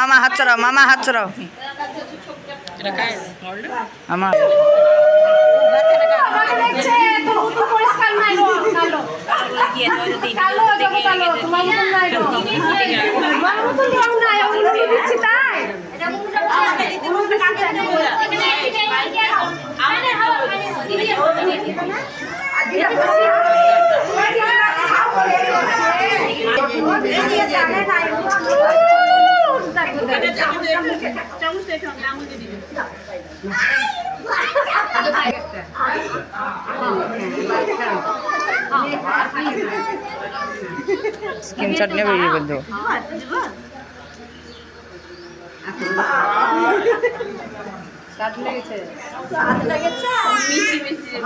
मामा हाथ चलाओ, मामा हाथ चलाओ। मामा स्क्रीनशॉट ने वीडियो कर दो। साथ लेगेছে साथ लेगেছে মিষ্টি মিষ্টি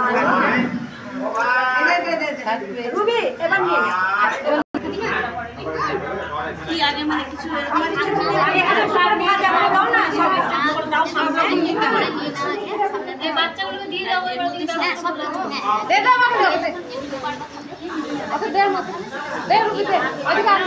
রুবি এবার নিয়ে কি আগে মানে কিছু স্যার ভাজা করে দাও না সব দাও সামনে এই বাচ্চাগুলোকে দিয়ে দাও এবার সব দে দাও আমাকে আচ্ছা দে মত দে রুবি দে অধিকার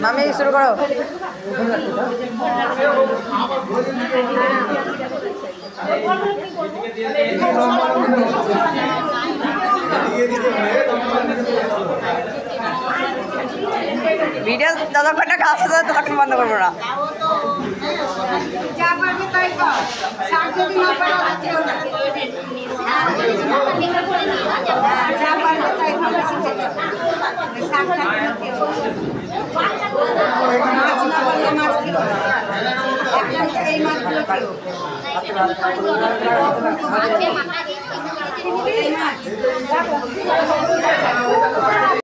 मामी शुरू करो। वीडियो दादा कटा कास्ट तो तक बंद कर बड़ा जा पानी ताई को साग যদি না পারা দিও না जा पानी ताई को साग দিও মাছ না বললে মাছ দিও এখন এই মাছগুলো দিও মাছ মাখা দিয়েছো এই মাছ